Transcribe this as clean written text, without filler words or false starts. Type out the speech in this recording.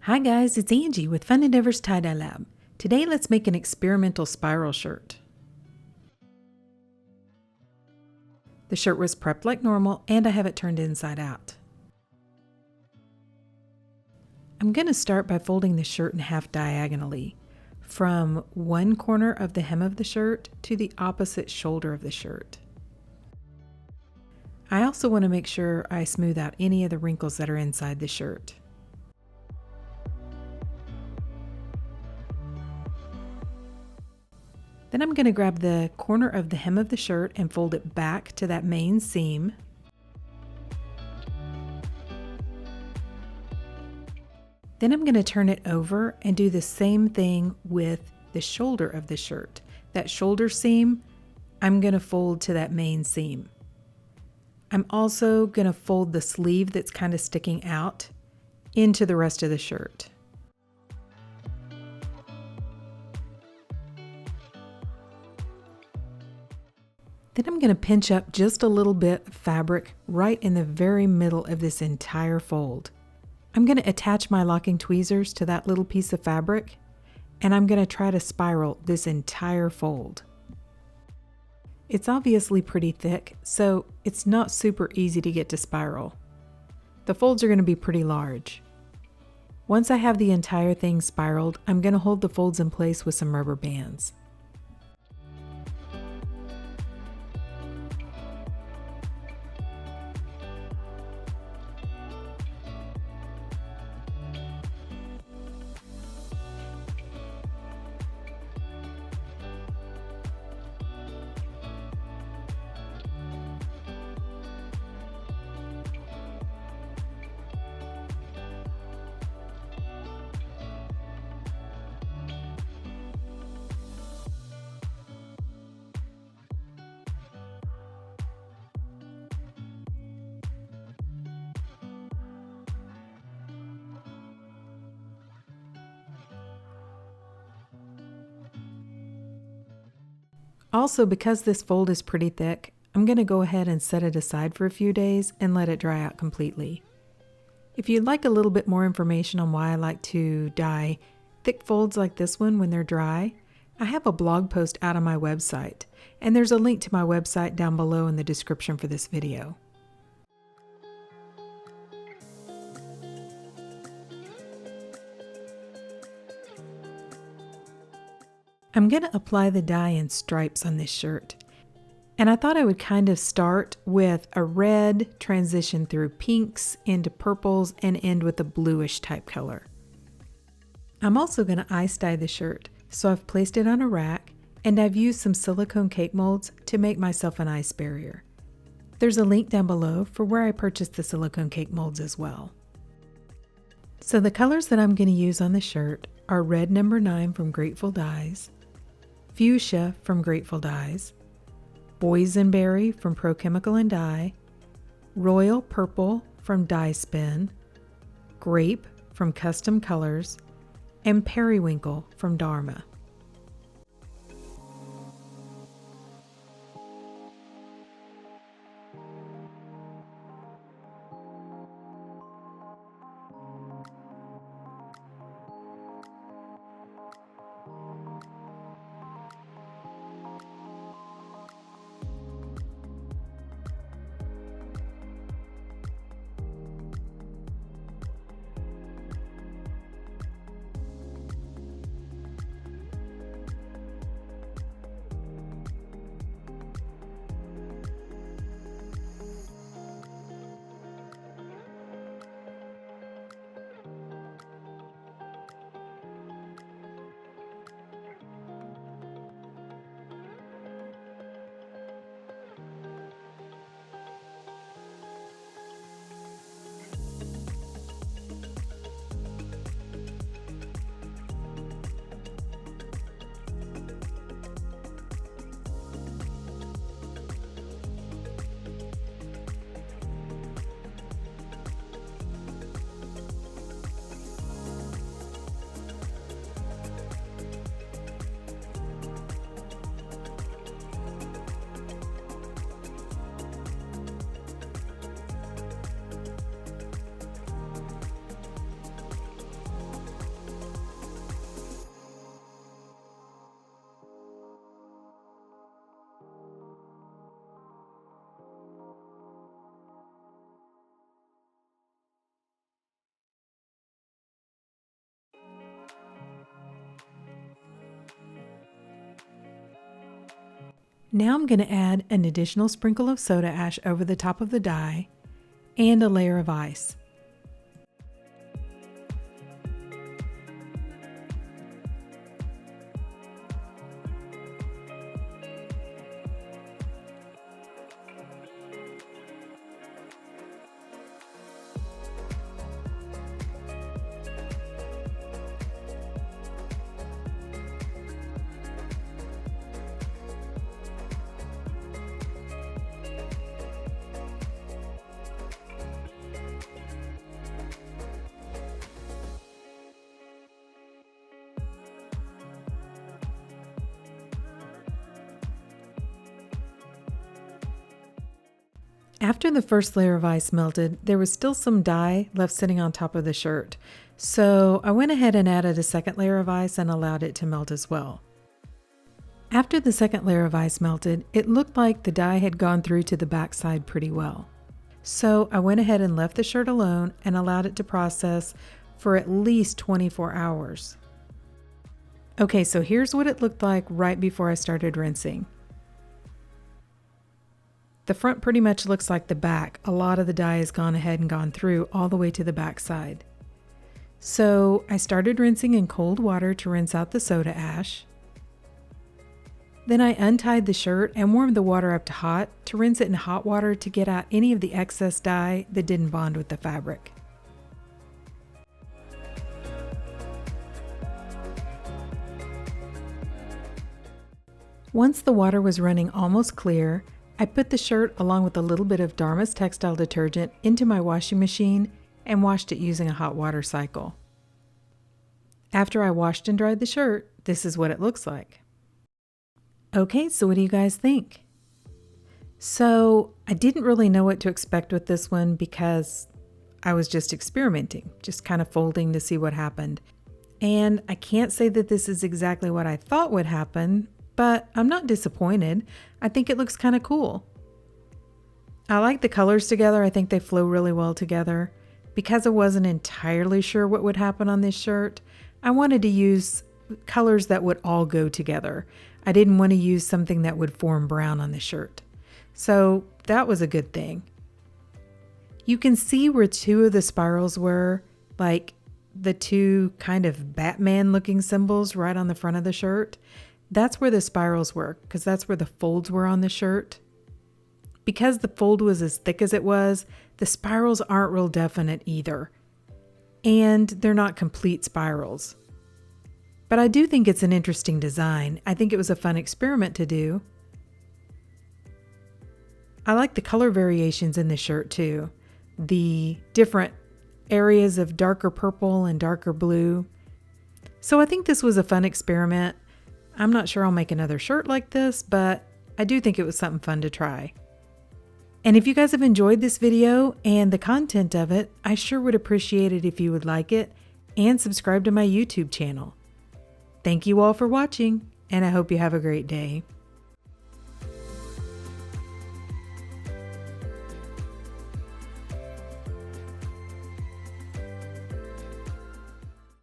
Hi guys, it's Angie with Fun Endeavors Tie-Dye Lab. Today let's make an experimental spiral shirt. The shirt was prepped like normal and I have it turned inside out. I'm going to start by folding the shirt in half diagonally, from one corner of the hem of the shirt to the opposite shoulder of the shirt. I also want to make sure I smooth out any of the wrinkles that are inside the shirt. Then I'm going to grab the corner of the hem of the shirt and fold it back to that main seam. Then I'm going to turn it over and do the same thing with the shoulder of the shirt. That shoulder seam, I'm going to fold to that main seam. I'm also going to fold the sleeve that's kind of sticking out into the rest of the shirt. Then I'm going to pinch up just a little bit of fabric right in the very middle of this entire fold. I'm going to attach my locking tweezers to that little piece of fabric, and I'm going to try to spiral this entire fold. It's obviously pretty thick, so it's not super easy to get to spiral. The folds are going to be pretty large. Once I have the entire thing spiraled, I'm going to hold the folds in place with some rubber bands. Also, because this fold is pretty thick, I'm going to go ahead and set it aside for a few days and let it dry out completely. If you'd like a little bit more information on why I like to dye thick folds like this one when they're dry, I have a blog post out on my website, and there's a link to my website down below in the description for this video. I'm going to apply the dye in stripes on this shirt. And I thought I would kind of start with a red, transition through pinks into purples, and end with a bluish type color. I'm also going to ice dye the shirt, so I've placed it on a rack and I've used some silicone cake molds to make myself an ice barrier. There's a link down below for where I purchased the silicone cake molds as well. So the colors that I'm going to use on the shirt are red number 9 from Grateful Dyes, fuchsia from Grateful Dyes, boysenberry from Pro Chemical and Dye, royal purple from Dye Spin, grape from Custom Colors, and periwinkle from Dharma. Now I'm going to add an additional sprinkle of soda ash over the top of the die and a layer of ice. After the first layer of ice melted, there was still some dye left sitting on top of the shirt, so I went ahead and added a second layer of ice and allowed it to melt as well. After the second layer of ice melted, it looked like the dye had gone through to the back side pretty well. So I went ahead and left the shirt alone and allowed it to process for at least 24 hours. Okay, so here's what it looked like right before I started rinsing. The front pretty much looks like the back. A lot of the dye has gone ahead and gone through all the way to the back side. So I started rinsing in cold water to rinse out the soda ash. Then I untied the shirt and warmed the water up to hot to rinse it in hot water to get out any of the excess dye that didn't bond with the fabric. Once the water was running almost clear, I put the shirt along with a little bit of Dharma's textile detergent into my washing machine and washed it using a hot water cycle. After I washed and dried the shirt, this is what it looks like. Okay, so what do you guys think? So I didn't really know what to expect with this one because I was just experimenting, just kind of folding to see what happened. And I can't say that this is exactly what I thought would happen, but I'm not disappointed. I think it looks kind of cool. I like the colors together. I think they flow really well together. Because I wasn't entirely sure what would happen on this shirt, I wanted to use colors that would all go together. I didn't want to use something that would form brown on the shirt. So that was a good thing. You can see where two of the spirals were, like the two kind of Batman looking symbols right on the front of the shirt. That's where the spirals were, because that's where the folds were on the shirt. Because the fold was as thick as it was, the spirals aren't real definite either. And they're not complete spirals. But I do think it's an interesting design. I think it was a fun experiment to do. I like the color variations in the shirt too. The different areas of darker purple and darker blue. So I think this was a fun experiment. I'm not sure I'll make another shirt like this, but I do think it was something fun to try. And if you guys have enjoyed this video and the content of it, I sure would appreciate it if you would like it and subscribe to my YouTube channel. Thank you all for watching, and I hope you have a great day.